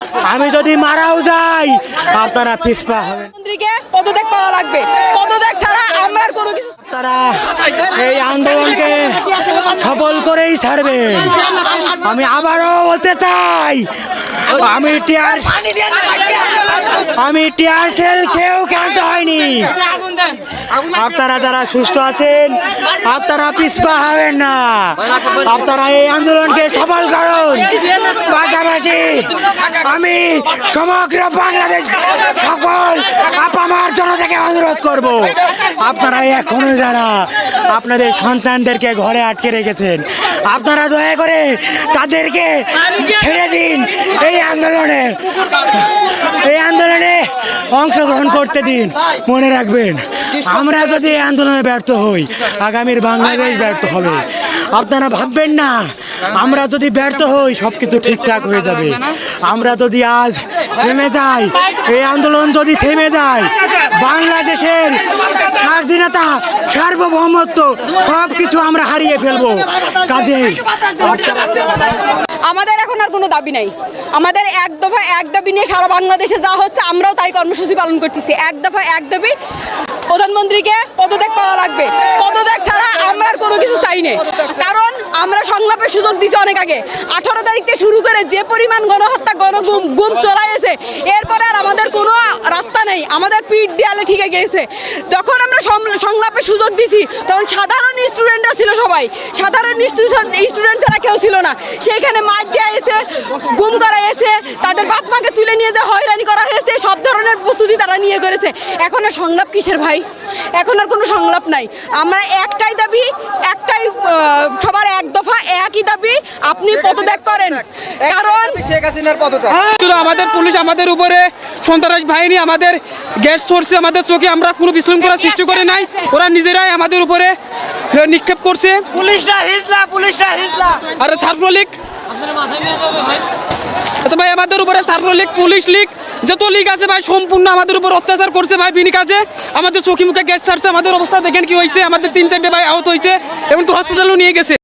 আমি যদি মারাও যাই আপনারা পিছপা হবেন। মন্ত্রীকে পদত্যাগ করা লাগবে। পদত্যাগ ছাড়া আমরা আর কোনো কিছু তারা এই আন্দোলনকে সফল করেই ছাড়বেন। আমি আবারও বলতে চাই, আমি টিয়ার সেল খেয়েও ক্ষান্ত হয়নি। আপনারা যারা সুস্থ আছেন আপনারা পিছপা হবেন না, আপনারা এই আন্দোলনকে সফল করুন। পাশাপাশি আমি সমগ্র বাংলাদেশ সকল আপামার জনতাকে অনুরোধ করব, আপনারা এখনো যারা আপনাদের সন্তানদেরকে ঘরে আটকে রেখেছেন আপনারা দয়া করে তাদেরকে ছেড়ে দিন। এই আন্দোলনে অংশগ্রহণ করতে দিন। মনে রাখবেন, আমরা যদি এই আন্দোলনে ব্যর্থ হই আগামীর বাংলাদেশ ব্যর্থ হবে। আপনারা ভাববেন না আমরা যদি ব্যর্থ হই সবকিছু ঠিকঠাক হয়ে যাবে। আমরা যদি আজ থেমে যাই, এই আন্দোলন যদি থেমে যায়, বাংলাদেশের স্বাধীনতা সার্বভৌমত্ব সব কিছু আমরা হারিয়ে ফেলবো। কাজেই আমাদের এখন আর কোনো দাবি নাই। আমাদের এক দফা এক দাবি নিয়ে সারা বাংলাদেশে যা হচ্ছে আমরাও তাই কর্মসূচি পালন করতেছি। এক দফা এক দাবি, প্রধানমন্ত্রীকে পদত্যাগ করা লাগবে। পদত্যাগ ছাড়া আমরা আর কোনো কিছু চাই না। কারণ আমরা সংলাপের সুযোগ দিছি অনেক আগে। 18 তারিখ থেকে শুরু করে যে পরিমাণ গণহত্যা গুম চলাইছে, এরপরে আর আমাদের কোনো রাস্তা নেই। আমাদের পিঠ দেয়ালে ঠিকে গিয়েছে। যখন আমরা সংলাপের সুযোগ দিছি তখন সাধারণ স্টুডেন্টরা ছিল, সবাই সাধারণ স্টুডেন্ট ছাড়া কেউ ছিল না। সেইখানে মার দেওয়া হয়েছে, গুম করা হয়েছে, তাদের বাপ মাকে তুলে নিয়ে যে হয়রানি করা হয়েছে, সব ধরনের প্রস্তুতি তারা নিয়ে করেছে। এখন আর সংলাপ কিসের ভাই? এখন আর কোনো সংলাপ নাই। আমরা একটাই দাবি, একটাই সবার এক দফা একই দাবি, আপনি পদত্যাগ করেন। কারণ শেখ হাসিনার পদত্যাগ। আমাদের পুলিশ আমাদের উপরে সন্ত্রাস বাহিনী আমাদের গ্যাস সোর্সে আমাদের চোখে আমরা কোনো বিশৃঙ্খলা সৃষ্টি করে নাই। ওরা নিজেরাই আমাদের উপরে নিক্ষেপ করছে। পুলিশরা হিজলা আর ছাত্রলীগ, আচ্ছা ভাই, আমাদের উপরে ছাত্রলীগ, পুলিশ লীগ, যত লীগ আছে ভাই সম্পূর্ণ আমাদের উপর অত্যাচার করছে ভাই। বিনি কাজে আমাদের চোখে মুখে গ্যাস ছাড়ছে। আমাদের অবস্থা দেখেন কি হয়েছে। আমাদের 3-4টে ভাই আহত হয়েছে এবং তো হসপিটালও নিয়ে গেছে।